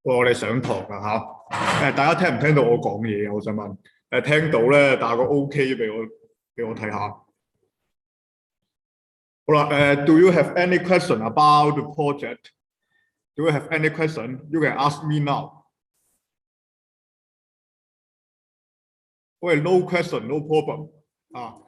我哋上堂啦嚇，大家聽唔聽到我講嘢啊？我想問，聽到咧打個 OK 俾我睇下。好啦，Do you have any question about the project? Do you have any question? You can ask me now. 喂，no question, no problem 啊。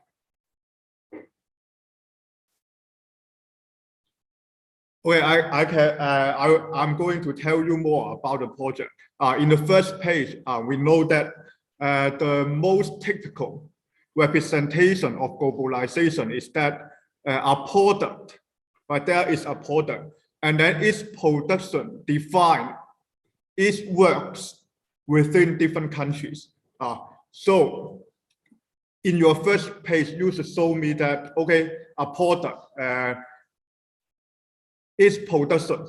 Okay, I'm going to tell you more about the project. In the first page, we know that the most typical representation of globalization is that a product, but there is a product, and then its production defined, its works within different countries. So in your first page, you should show me that, okay, a product, its production,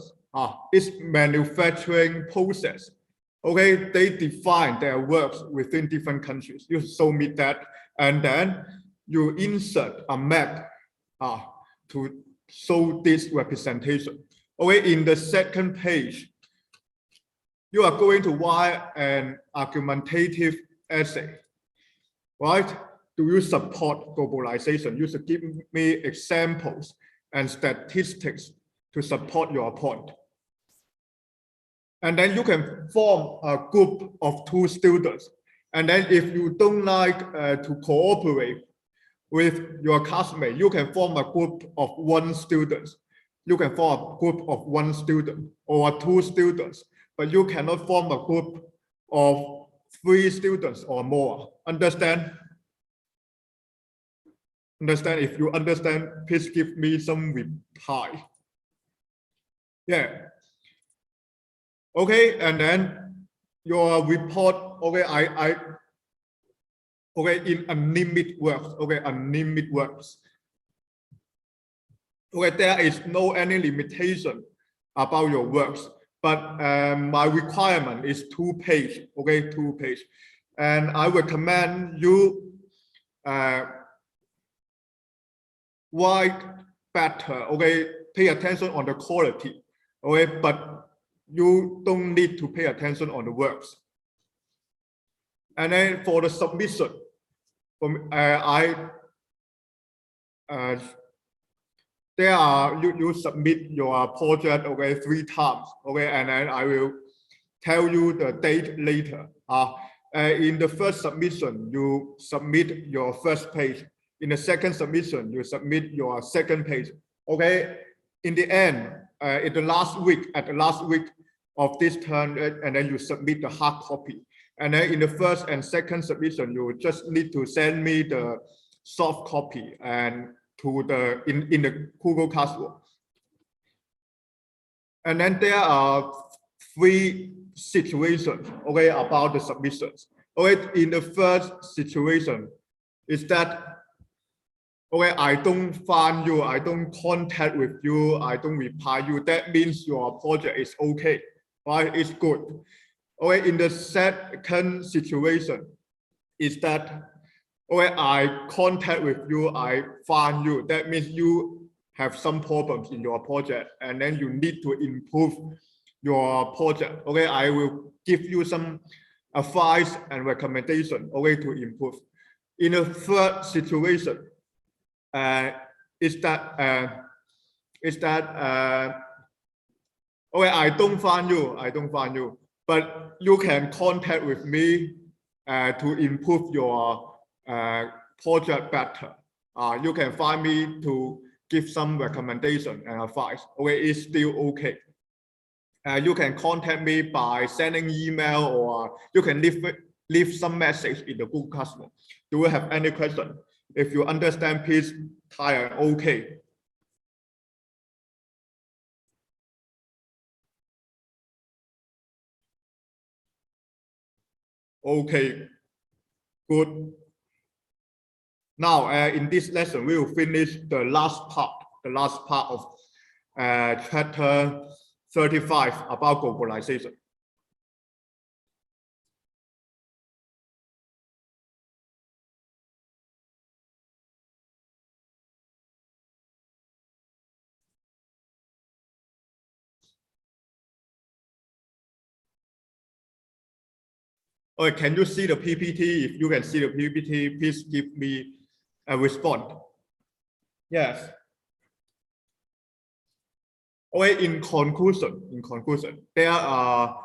its manufacturing process. Okay, they define their works within different countries. You show me that, and then you insert a map to show this representation. Okay, in the second page, you are going to write an argumentative essay, right? Do you support globalization? You should give me examples and statistics to support your point. And then you can form a group of 2 students. And then if you don't like to cooperate with your classmate, you can form a group of 1 student. You can form a group of 1 student or 2 students, but you cannot form a group of 3 students or more. Understand? Understand? If you understand, please give me some reply. Yeah. Okay, and then your report, okay, okay, in unlimited works, okay, unlimited works. Okay, there is no any limitation about your works, but my requirement is 2 page, okay, 2 page. And I recommend you write better, okay, pay attention on the quality, okay, but you don't need to pay attention on the works. And then for the submission, you submit your project, okay, 3 times, okay, and then I will tell you the date later. In the first submission, you submit your first page. In the second submission, you submit your second page. Okay, in the end, at the last week of this term, and then you submit the hard copy. And then in the first and second submission, you just need to send me the soft copy and to the in the Google Classroom. And then there are 3 situations, okay, about the submissions. Okay, in the first situation is that, okay, I don't find you, I don't contact with you, I don't reply you. That means your project is okay, right? It's good. Okay, in the second situation is that, okay, I contact with you, I find you. That means you have some problems in your project, and then you need to improve your project. Okay, I will give you some advice and recommendation, okay, to improve. In the third situation, is that okay, I don't find you, but you can contact with me to improve your project better. You can find me to give some recommendation and advice. Okay, it's still okay. You can contact me by sending email, or you can leave some message in the Google Classroom. Do you have any question? If you understand, please type okay. Okay, good. Now, in this lesson, we will finish the last part of chapter 35 about globalization. Okay, can you see the PPT? If you can see the PPT, please give me a response. Yes. Okay, in conclusion, there are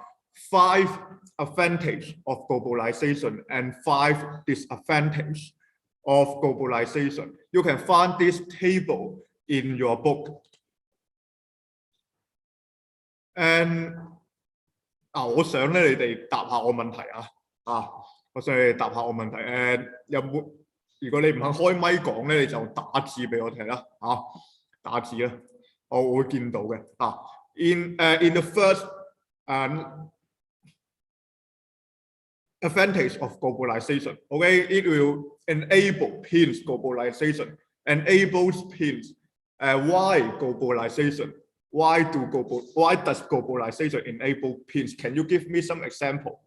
5 advantages of globalization and 5 disadvantages of globalization. You can find this table in your book. And 我想咧，你哋答下我問題我想你哋答下我問題。有冇？如果你唔肯開咪講咧，你就打字俾我睇啦。打字啦。我會見到嘅in the first advantage of globalization, okay, it will enable Pins globalization, enables Pins. Why globalization? Why does globalization enable Pins? Can you give me some example?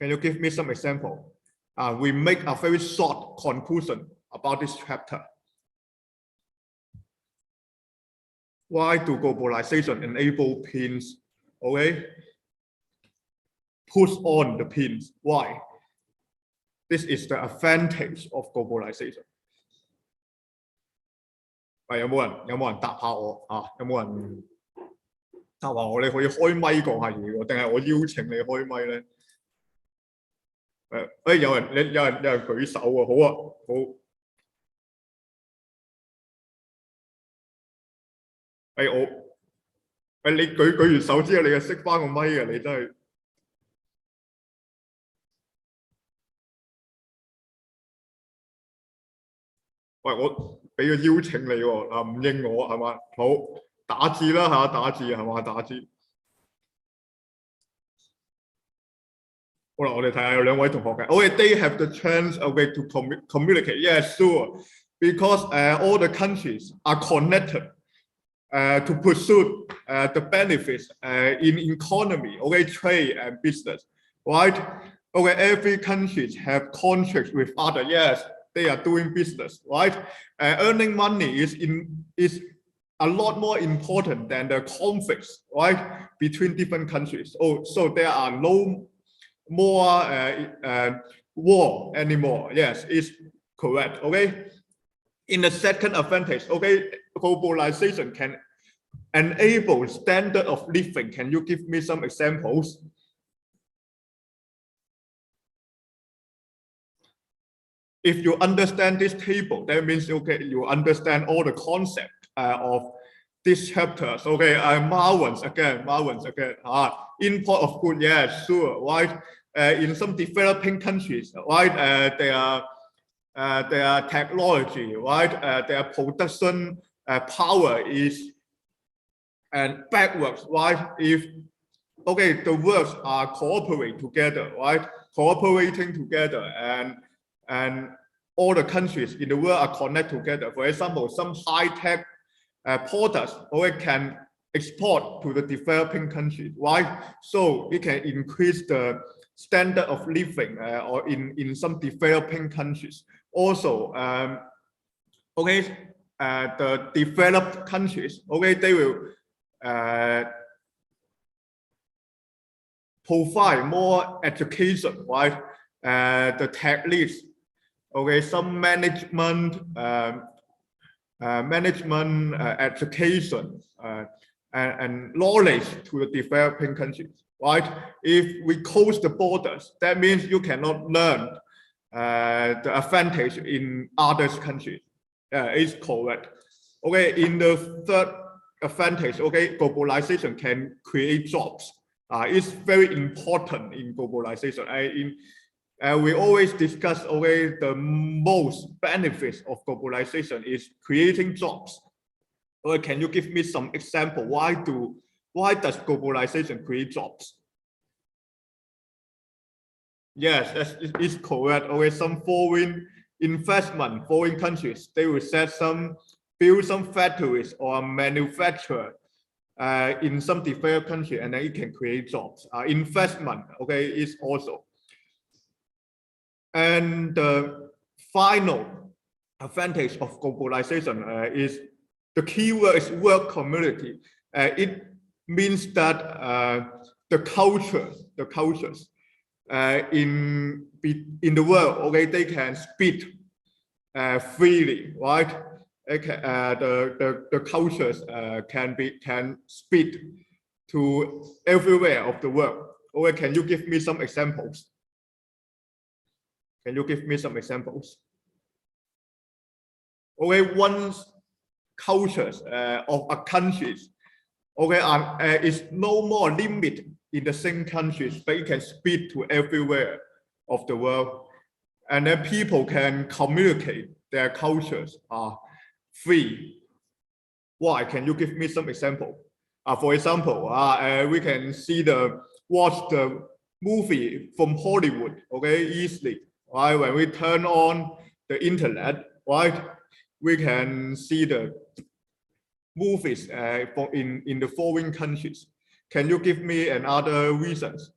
Can you give me some example? We make a very short conclusion about this chapter. Why do globalization enable Pins? Okay, push on the Pins. Why? This is the advantage of globalization. 有冇人答下我有冇人答下我？你可以開咪講下嘢喎，定係我邀請你開咪咧？有人舉手喎，好。你舉完手之後，你就熄翻個咪嘅，你真係。喂，我俾個邀請你喎，唔應我係嘛？好，打字啦打字係嘛？打字。好啦，我哋睇下有2位同學嘅。Okay, they have the chance okay to communicate. Yes, sure, because all the countries are connected. To pursue the benefits in economy, okay, trade and business, right? Okay, every country have contracts with other. Yes, they are doing business, right? Earning money is a lot more important than the conflicts, right, between different countries. So there are no more war anymore. Yes, it's correct. Okay. In the second advantage, okay, globalization can enable standard of living. Can you give me some examples? If you understand this table, that means okay, you understand all the concept of this chapters. Okay, Marvins again. Import of goods, yes, sure, right? In some developing countries, right? Their technology, right? Their production power is backwards, right? If okay, the works are cooperating together, right? Cooperating together, and all the countries in the world are connected together. For example, some high-tech products okay, can export to the developing countries, right? So it can increase the standard of living or in some developing countries. Also, okay, the developed countries, okay, they will provide more education, right? The techniques, okay, some management, education, and knowledge to the developing countries, right? If we close the borders, that means you cannot learn the advantage in other countries. It's correct. Okay, in the third advantage, okay, globalization can create jobs. It's very important in globalization. We always discuss, okay, the most benefits of globalization is creating jobs. Okay, can you give me some example? Why does globalization create jobs? Yes, it's correct. Okay, some foreign investment, foreign countries, they will build some factories or manufacture in some developed country, and then it can create jobs. Investment, okay, is also. And the final advantage of globalization is the key word is work community. It means that the cultures in the world, okay, they can speak freely, right? The cultures can speak to everywhere of the world. Okay, can you give me some examples? Can you give me some examples? Okay, one cultures of a countries, okay, is no more limit in the same countries, but it can speak to everywhere of the world, and then people can communicate their cultures free. Why? Can you give me some example? For example, we can watch the movie from Hollywood, okay, easily, right? When we turn on the internet, right, we can see the movies in the foreign countries. Can you give me another reasons,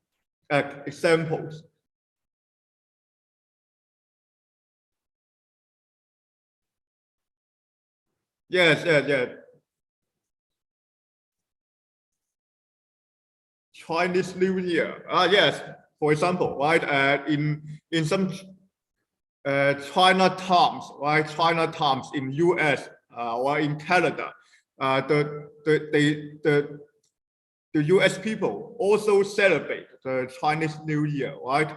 examples? Yes. Chinese New Year. Yes. For example, right? In some China towns, right? China towns in U.S. Or in Canada, the U.S. people also celebrate the Chinese New Year, right?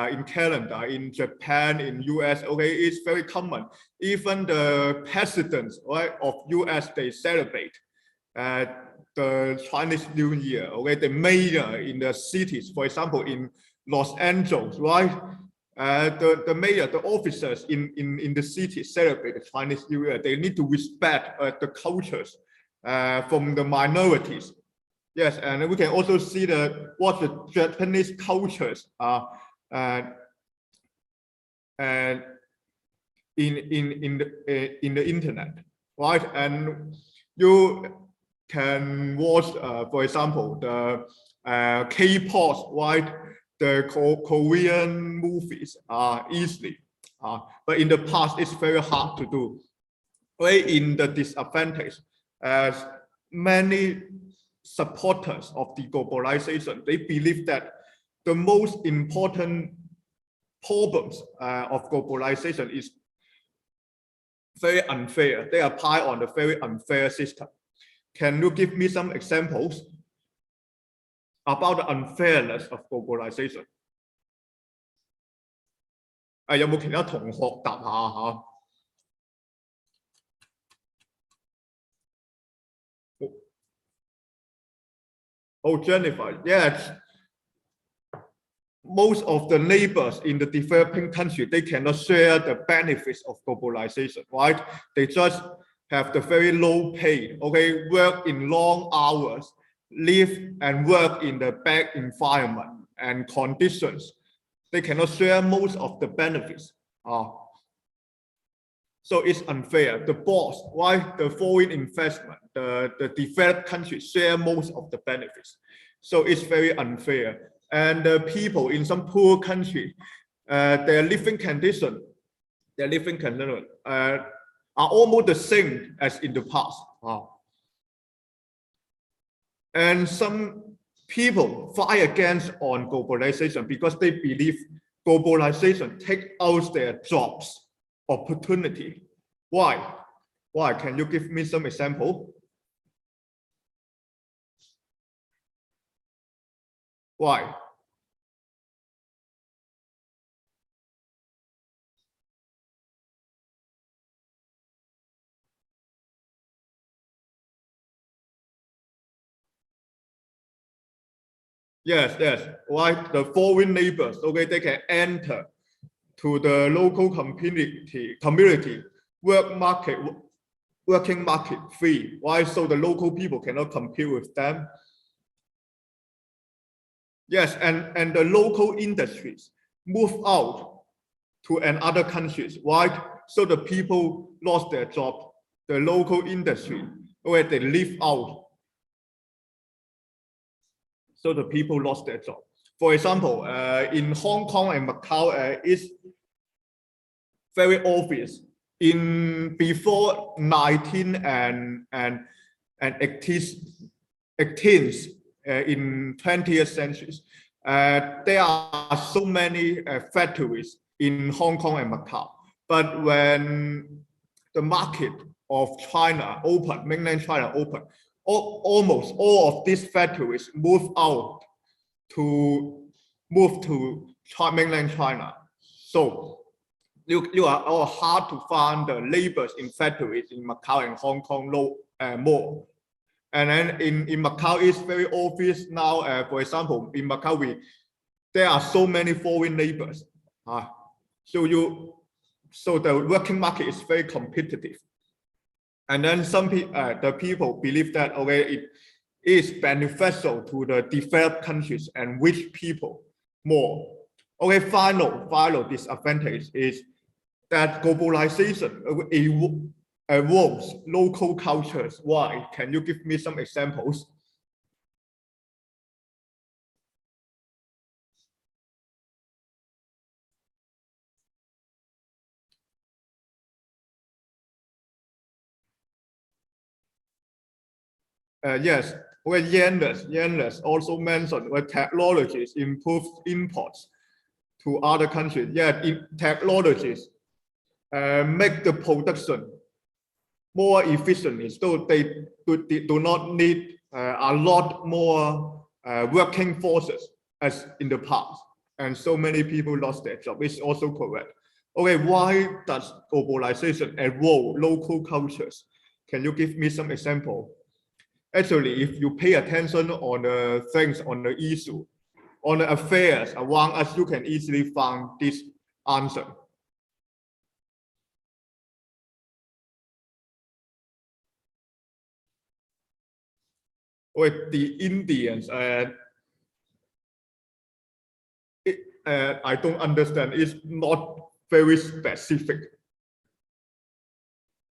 In Canada, in Japan, in U.S. Okay, it's very common. Even the presidents, right, of U.S. they celebrate the Chinese New Year. Okay, the mayor in the cities, for example, in Los Angeles, right? The mayor, the officers in the city celebrate the Chinese New Year. They need to respect the cultures from the minorities. Yes, and we can also see what the Japanese cultures are and in the internet, right? And you can watch, for example, the K-pop, right? The Korean movies easily, but in the past it's very hard to do. Right, in the disadvantage, as many supporters of the globalization, they believe that the most important problems of globalization is very unfair. They apply on a very unfair system. Can you give me some examples about the unfairness of globalization? 有冇其他同學答下嚇？ Oh, Jennifer, yes. Most of the neighbors in the developing country, they cannot share the benefits of globalization, right? They just have the very low pay, okay, work in long hours, live and work in the bad environment and conditions. They cannot share most of the benefits. So it's unfair. The boss, right? The foreign investment, the developed countries share most of the benefits. So it's very unfair. And the people in some poor country, their living condition are almost the same as in the past. And some people fight against on globalization because they believe globalization take out their jobs opportunity. Why? Why? Can you give me some example? Why? Yes. Why the foreign neighbors, okay, they can enter to the local community working market free. Why? So the local people cannot compete with them. Yes, and the local industries move out to another countries. Why? So the people lost their job. The local industry, where they live out. So the people lost their job. For example, in Hong Kong and Macau, it's very obvious. In before 19 and 18th in 20th centuries. There are so many factories in Hong Kong and Macau, but when the market of China opened, mainland China opened, almost all of these factories move to mainland China. So you are all hard to find the laborers in factories in Macau and Hong Kong more. And then in Macau, it's very obvious now. For example, in Macau, there are so many foreign laborers. So the working market is very competitive. And then the people believe that it is beneficial to the developed countries and rich people more. Final disadvantage is that globalization evolves local cultures. Why? Can you give me some examples? Yes, Yanless also mentioned where technologies improve imports to other countries. Yeah, technologies make the production more efficient, so they do not need a lot more working forces as in the past, and so many people lost their job. It's also correct. Why does globalization evolve local cultures? Can you give me some example? Actually, if you pay attention on the things, on the issue, on the affairs around us, you can easily find this answer. With the Indians, I don't understand. It's not very specific.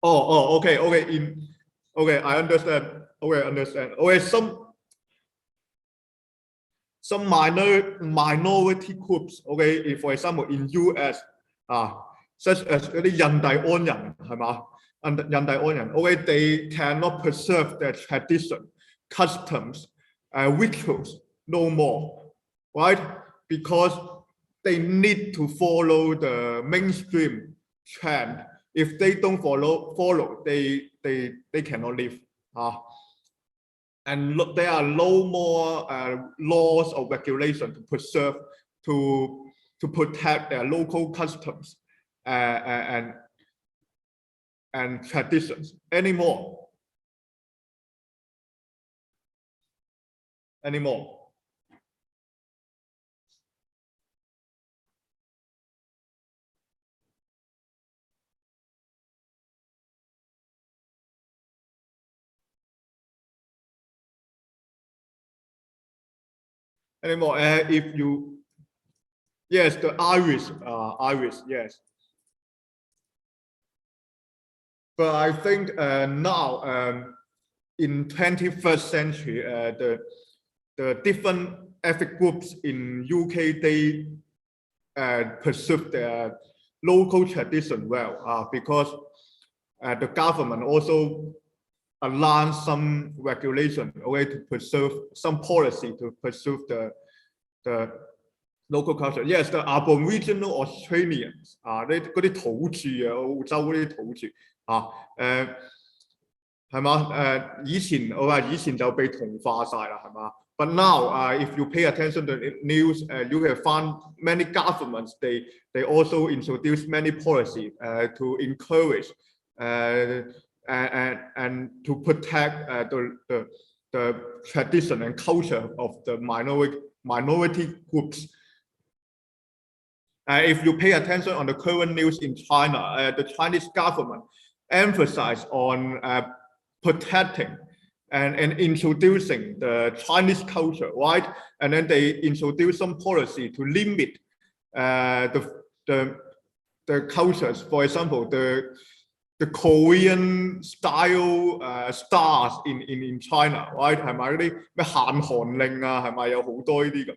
Okay. I understand. Understand. Some minority groups. For example, in US, such as the 印第安人，係嘛？印第安人，they cannot preserve their tradition, customs, rituals no more, right? Because they need to follow the mainstream trend. If they don't follow, they cannot live. And there are no more laws or regulation to preserve, to protect their local customs and traditions anymore. If you, yes, the Irish, yes. But I think now in 21st century, the different ethnic groups in UK, they pursue their local tradition well, because the government also launched some regulation to preserve some policy to preserve the local culture. Yes, the Aboriginal Australians 嗰啲土著澳洲嗰啲土著係嘛？以前就被同化晒啦，係嘛？But now, if you pay attention to the news, you can find many governments. They also introduce many policies to encourage and to protect the tradition and culture of the minority groups. If you pay attention on the current news in China, the Chinese government emphasizes on protecting and introducing the Chinese culture, right? And then they introduce some policy to limit the cultures. For example, the Korean style stars in China, right? 係咪嗰啲咩限韓令啊？係咪有好多呢啲咁嘅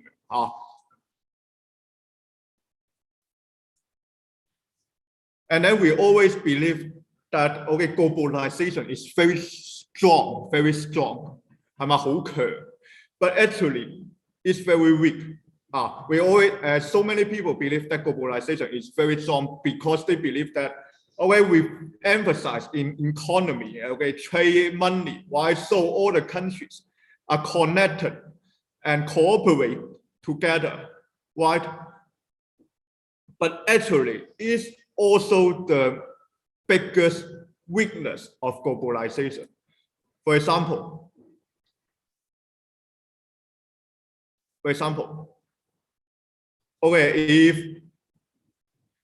？And then we always believe that globalization is very strong, 係咪好強？ but actually it's very weak. We always, so many people believe that globalization is very strong because they believe that, okay, we emphasize in economy, okay, trade, money, why so all the countries are connected and cooperate together, right? But actually, it's also the biggest weakness of globalization. For example, okay, if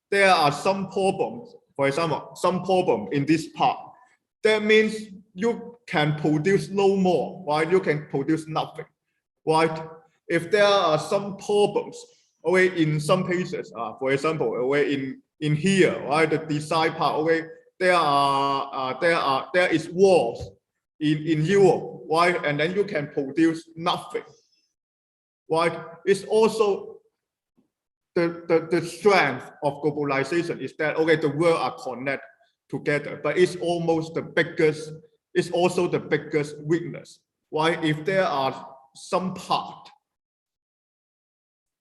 there are some problems, for example, some problem in this part, that means you can produce no more, right? You can produce nothing, right? If there are some problems, okay, in some places, for example, okay, in here, right, the design part, okay, there is wars in Europe, right, and then you can produce nothing, right? It's also the strength of globalization is that, okay, the world are connected together, but it's almost the biggest, it's also the biggest weakness. Why? If there are some part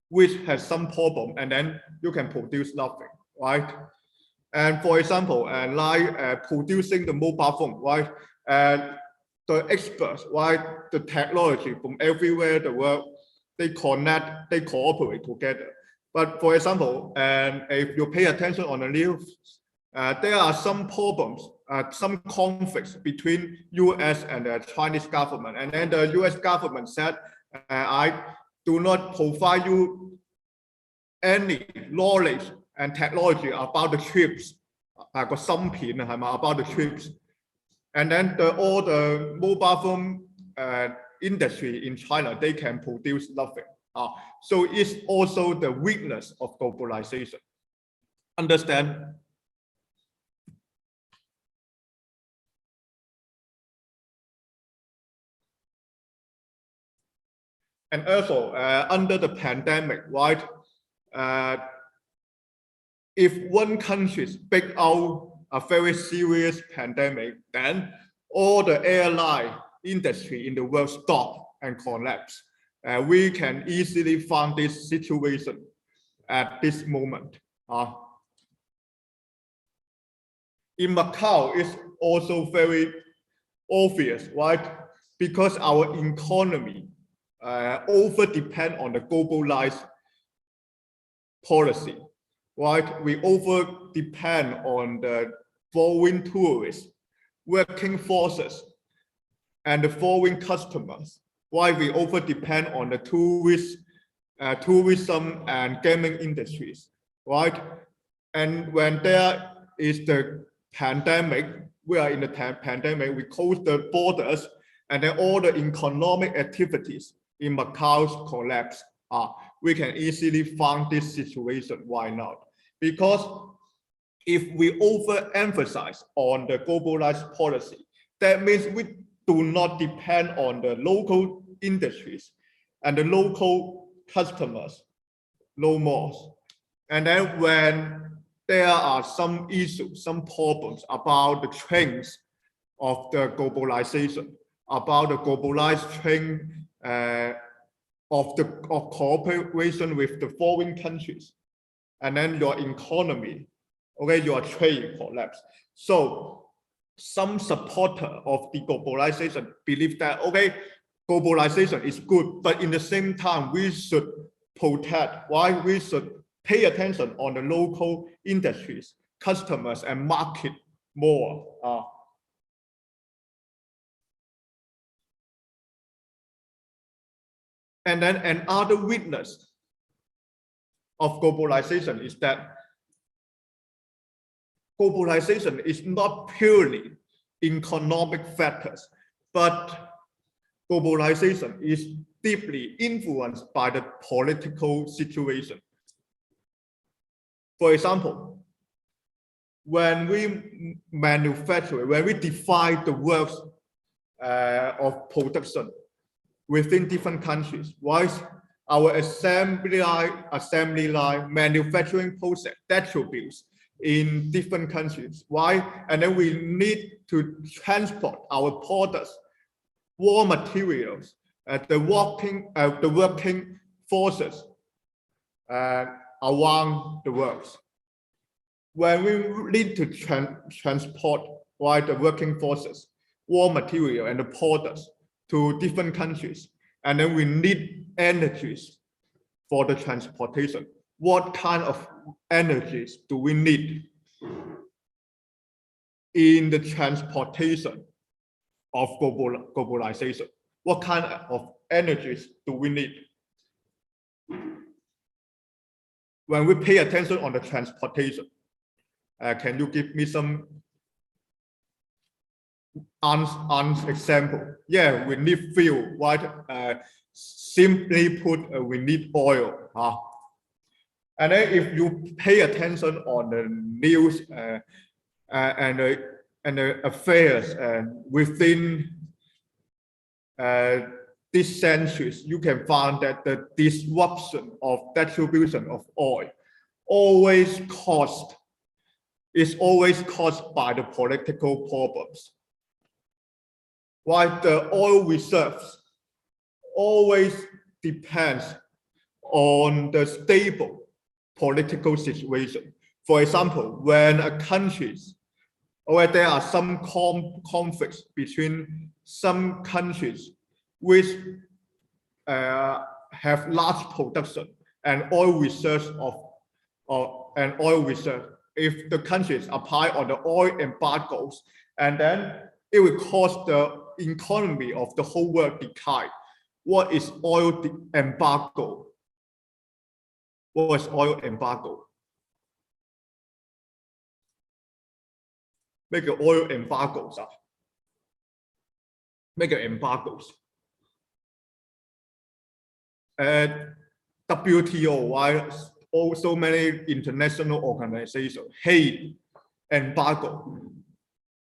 which has some problem, and then you can produce nothing, right? And for example, producing the mobile phone, right? And the experts, right? The technology from everywhere the world, they connect, they cooperate together. But for example, and if you pay attention on the news, there are some problems, some conflicts between US and the Chinese government. And then the US government said, I do not provide you any knowledge and technology about the chips, about the chips. And then all the mobile phone industry in China, they can produce nothing. So it's also the weakness of globalization. Understand? And also under the pandemic, right? If one country break out a very serious pandemic, then all the airline industry in the world stop and collapse. We can easily find this situation at this moment. In Macau, it's also very obvious, right? Because our economy over depend on the globalized policy, right? We over depend on the foreign tourists, working forces, and the foreign customers. Why we over depend on the tourism and gaming industries, right? And when there is the pandemic, we are in the pandemic, we close the borders, and then all the economic activities in Macau collapse. We can easily find this situation. Why not? Because if we overemphasize on the globalized policy, that means we do not depend on the local industries and the local customers no more. And then when there are some issues, some problems about the trends of the globalization, about the globalized trend of cooperation with the foreign countries, and then your economy, okay, your trade collapse. So some supporter of the globalization believe that, okay, globalization is good, but in the same time, we should protect, why we should pay attention on the local industries, customers, and market more. And then another witness of globalization is that globalization is not purely economic factors, but globalization is deeply influenced by the political situation. For example, when we manufacture, when we define the works of production within different countries, right? Our assembly line, manufacturing process, attributes in different countries, why? And then we need to transport our products, raw materials the working forces around the world. When we need to transport the working forces, raw material and the products to different countries, and then we need energies for the transportation. What kind of energies do we need in the transportation of globalization? What kind of energies do we need? When we pay attention on the transportation, can you give me some example? Yeah, we need fuel, right? Simply put, we need oil. And then if you pay attention on the news and the affairs within these centuries, you can find that the disruption of distribution of oil is always caused by the political problems. While the oil reserves always depends on the stable political situation. For example, when a countries or there are some conflicts between some countries which have large production and oil reserves if the countries apply on the oil embargoes, and then it will cause the economy of the whole world decline. What is oil embargo? What is oil embargo? Make oil embargoes. Make embargoes. WTO, why so many international organizations hate embargo.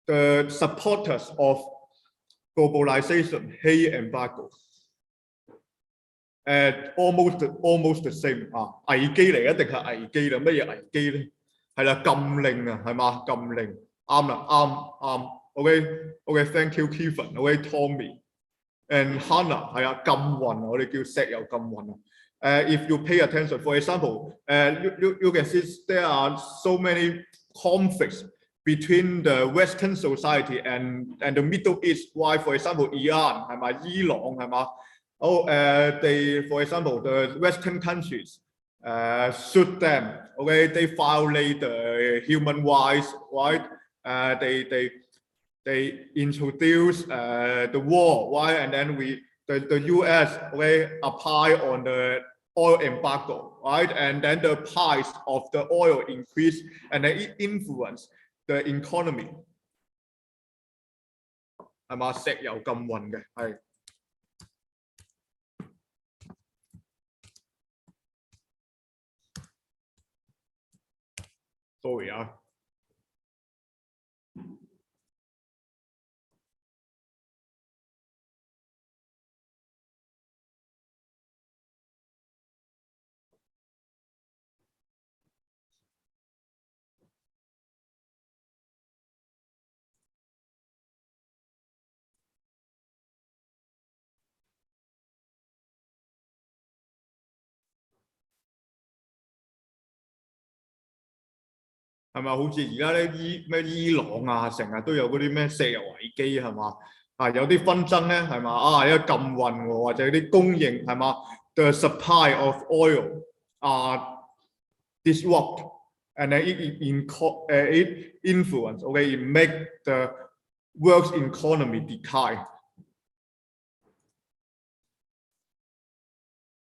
The supporters of globalization hate embargo. Almost the same 危機嚟，一定係危機啦。乜嘢危機咧？係啦，禁令啊，係嘛？禁令啱啦，啱。OK，thank you Kevin，OK，Tommy and Hannah 係啊，禁運我哋叫石油禁運啊。If you pay attention, for example, you can see there are so many conflicts between the Western society and the Middle East. Why, for example, Iran 係咪？伊朗係嘛？for example, the Western countries shoot them. Okay, they violate the human rights, right? They introduce the war, right? And then the US, okay, apply on the oil embargo, right? And then the price of the oil increase, and then it influence the economy. 係嘛？石油禁運嘅係。Sorry 啊。係咪好似而家咧伊朗啊，成日都有嗰啲咩石油危機係嘛？有啲紛爭咧係嘛？有禁運喎，或者啲供應係嘛 ？The supply of oil are disrupt, and then it influence, okay, it make the world's economy decline.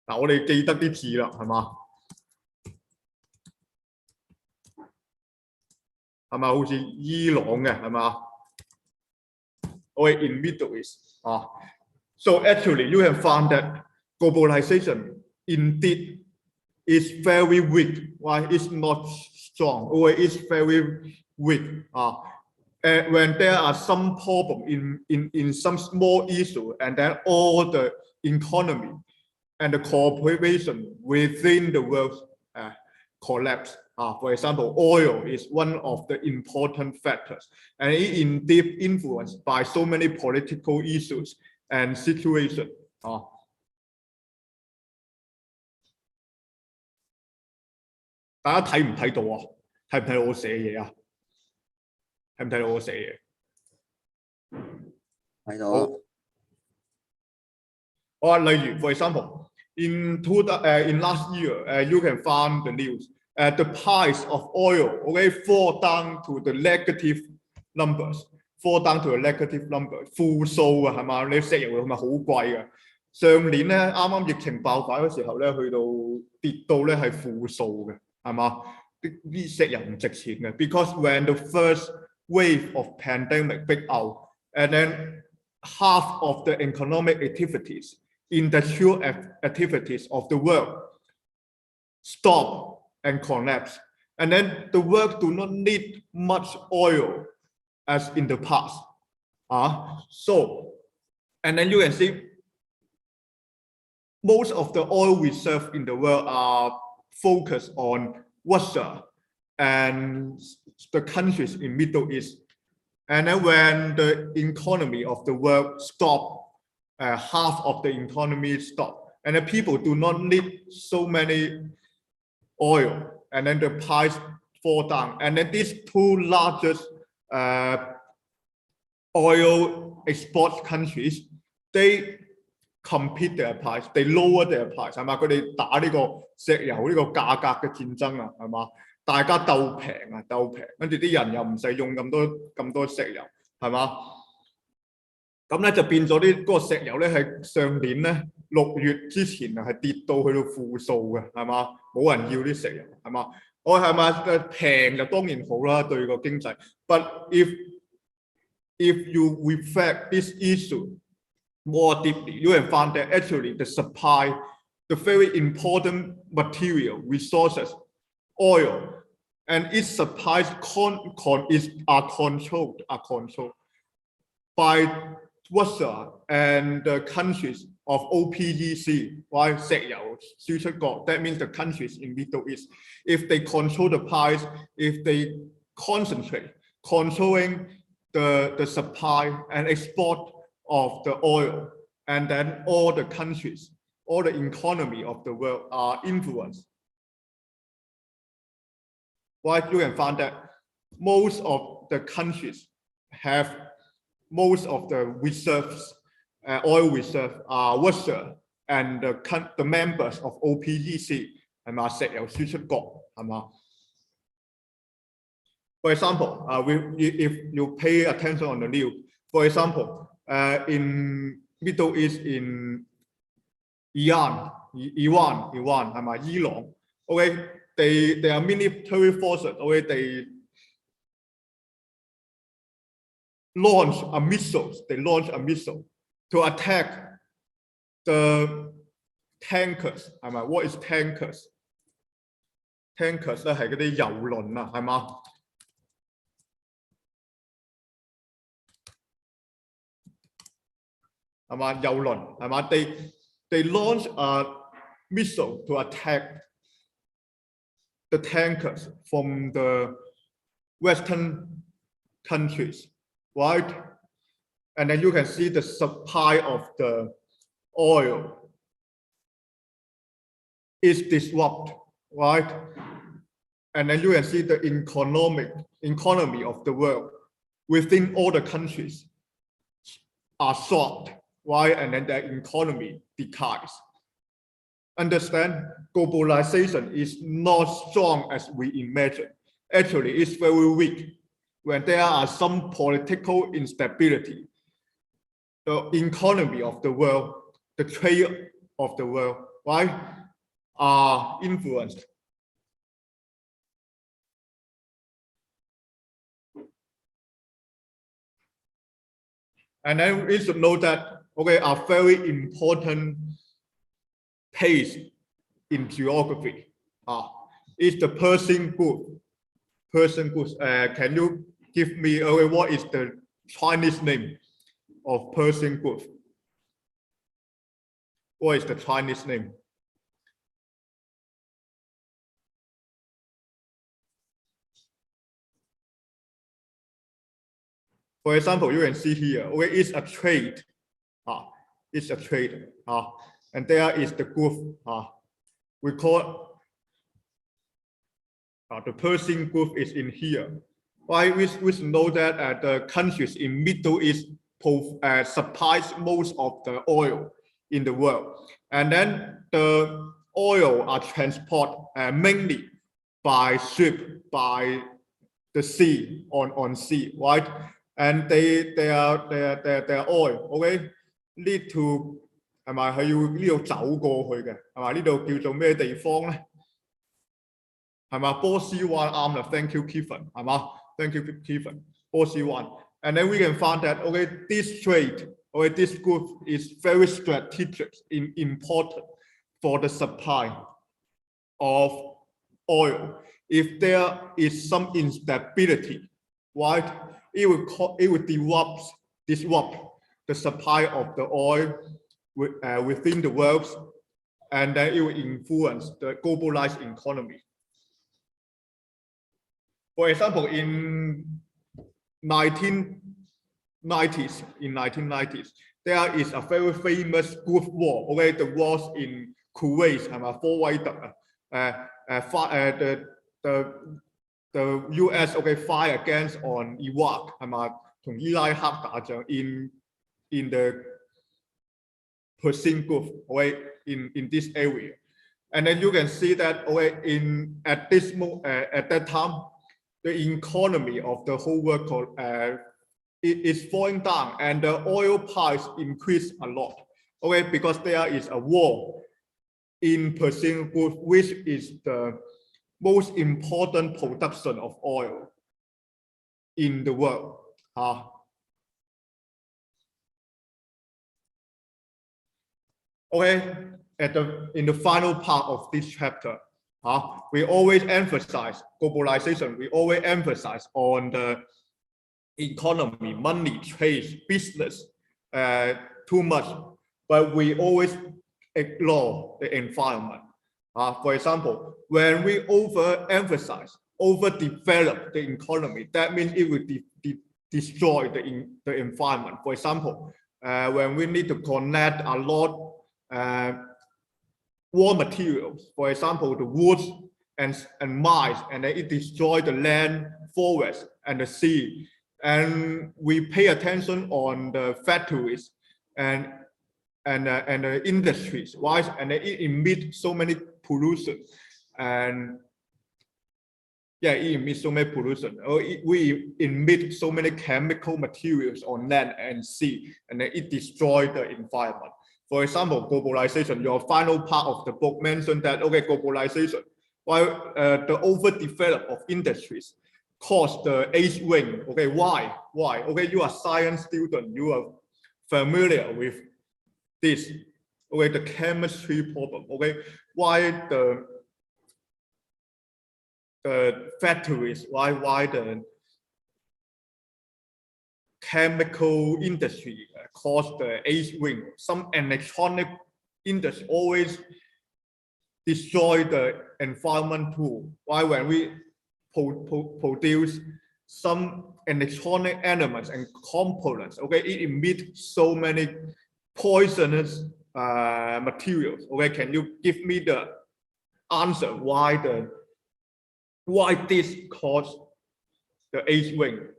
嗱，我哋記得啲字啦，係嘛？係咪好似伊朗嘅係嘛？or in Middle East. So actually, you have found that globalization indeed is very weak. Why? It's not strong, or it's very weak. When there are some problem in some small issue, and then all the economy and the cooperation within the world collapse. For example, oil is one of the important factors, and it indeed influenced by so many political issues and situations. 啊，大家睇唔睇到啊？睇唔睇到我寫嘢啊？睇唔睇到我寫嘢？睇到啊。我話例如 ，for example, in last year, you can find the news. The price of oil, okay, fall down to the negative numbers, fall down to a negative number， 負數啊，係嘛？你石油係咪好貴㗎？上年咧，啱啱疫情爆發嗰時候咧，去到跌到咧係負數嘅，係嘛？啲石油唔值錢嘅 ，because when the first wave of pandemic break out, and then half of the economic activities, industrial activities of the world stop and collapse. And then the world do not need much oil as in the past. So, and then you can see most of the oil reserves in the world are focused on Russia and the countries in Middle East. And then when the economy of the world stop, half of the economy stop, and then people do not need so many oil, and then the price fall down. And then these two largest oil export countries, they compete their price, they lower their price，係嘛？佢哋打呢個石油呢個價格嘅戰爭啊，係嘛？大家鬥平啊，鬥平，跟住啲人又唔使用咁多石油，係嘛？咁咧就變咗啲嗰個石油咧係上年咧6月之前啊係跌到去到負數嘅，係嘛？冇人要啲石油，係嘛？我係嘛？平就當然好啦，對個經濟。But if you reflect this issue more deeply, you will find that actually the supply, the very important material resources, oil, and its supplies are controlled by Russia and the countries of OPEC, right? 石油輸出國 that means the countries in Middle East. If they control the price, if they concentrate controlling the supply and export of the oil, and then all the countries, all the economy of the world are influenced. Why you can find that most of the countries have most of the reserves, oil reserve are Russia and the members of OPEC 係嘛？石油輸出國係嘛？ For example, if you pay attention on the news, for example, in Middle East, in Iran, 係嘛？伊朗 ，okay, they are military forces, okay, they launch a missile to attack the tankers, 係咪 ？What is tankers? Tankers 咧係嗰啲油輪啊，係嘛？係嘛？油輪係嘛？ They launch a missile to attack the tankers from the Western countries, right? And then you can see the supply of the oil is disrupted, right? And then you can see the economy of the world within all the countries are shocked, right? And then their economy declines. Understand, globalization is not strong as we imagine. Actually, it's very weak. When there are some political instability, the economy of the world, the trade of the world, right, are influenced. And then we should know that, okay, a very important page in geography is the Persian Gulf. Can you give me what is the Chinese name of Persian Gulf? What is the Chinese name? For example, you can see here, okay, it's a trade. is a trade. And there is the group. We call the Persian group is in here. Why we know that the countries in Middle East supplies most of the oil in the world, and then the oil are transported mainly by ship, by the sea, on sea, right? And their oil, okay, need to 係咪佢要呢度走過去嘅，係咪呢度叫做咩地方咧？係嘛？波斯灣啱啦 ，thank you Kevin， 係嘛 ？Thank you Kevin， 波斯灣。And then we can find that okay, this trade, okay, this group is very strategic, important for the supply of oil. If there is some instability, right, it will disrupt the supply of the oil within the world, and then it will influence the globalized economy. For example, in 1990s, there is a very famous Gulf War. Okay, the wars in Kuwait, the U.S. okay fire against on Iraq, 係嘛，同伊拉克打仗 in the Persian Gulf, okay, in this area, and then you can see that okay at that time, the economy of the whole world is falling down, and the oil price increased a lot. Okay, because there is a war in Persian Gulf, which is the most important production of oil in the world. Okay, in the final part of this chapter, we always emphasize globalization. We always emphasize on the economy, money, trade, business too much, but we always ignore the environment. For example, when we overdevelop the economy, that means it will destroy the environment. For example, when we need to connect a lot raw materials, for example, the woods and mines, and then it destroys the land, forest, and the sea. And we pay attention on the factories and the industries, right? And it emits so many pollution, and yeah, it emits so many pollution. We emit so many chemical materials on land and sea, and then it destroys the environment. For example, globalization, your final part of the book mentioned that, okay, globalization, while the overdevelopment of industries caused the age ring. Okay, why? Okay, you are a science student, you are familiar with this. Okay, the chemistry problem. Okay, why the factories, why the chemical industry caused the age ring. Some electronic industry always destroy the environment too. Why? When we produce some electronic elements and components, okay, it emits so many poisonous materials. Okay, can you give me the answer why this caused the age ring?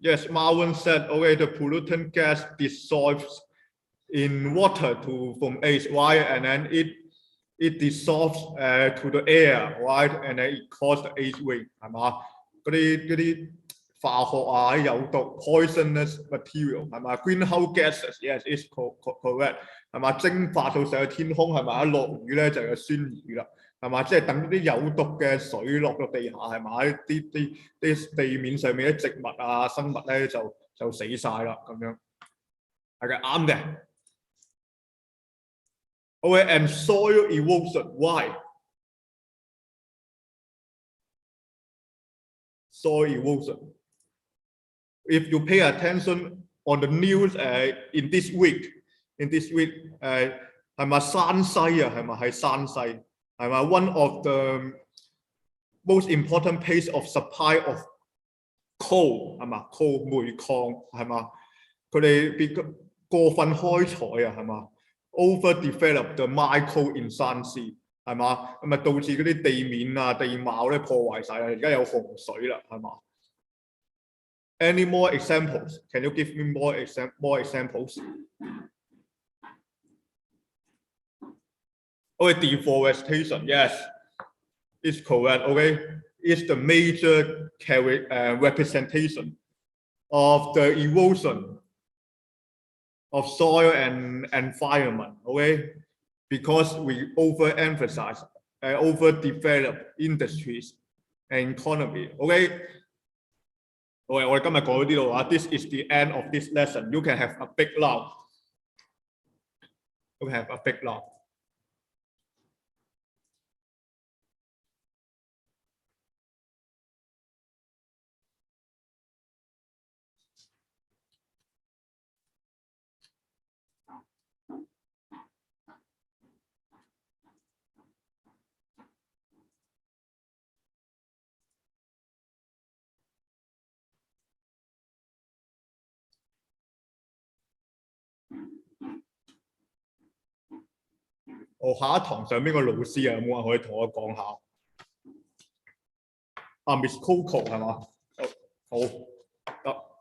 Yes, Marwan said, okay, the pollutant gas dissolves in water to form H2, and then it dissolves to the air, right? And then it causes the H ring, 係嘛？嗰啲化學啊有毒 poisonous material 係嘛 ？Greenhouse gases, yes, it's correct 係嘛？蒸發到上去天空係嘛？一落雨咧就有酸雨啦。係嘛？即係等啲有毒嘅水落到地下係嘛？啲地面上面啲植物啊生物咧就死晒啦咁樣。係嘅，啱嘅。Okay, and soil erosion. Why? Soil erosion. If you pay attention on the news in this week, 係咪山西啊？係咪係山西？係咪 one of the most important pace of supply of coal 係嘛 ，coal 煤礦係嘛，佢哋變過分開採啊係嘛 ，overdevelop the micro in 山市係嘛，咁咪導致嗰啲地面啊地貌咧破壞晒啦，而家有洪水啦係嘛。Any more examples? Can you give me more examples? Okay, deforestation. Yes, it's correct. Okay, it's the major representation of the erosion of soil and environment. Okay, because we overemphasize and overdevelop industries and economy. Okay. Okay, 我哋今日講到呢度啊。This is the end of this lesson. You can have a big laugh. You can have a big laugh.下一堂上邊個老師啊，有冇人可以同我講下？Miss Coco 係嘛？好，得。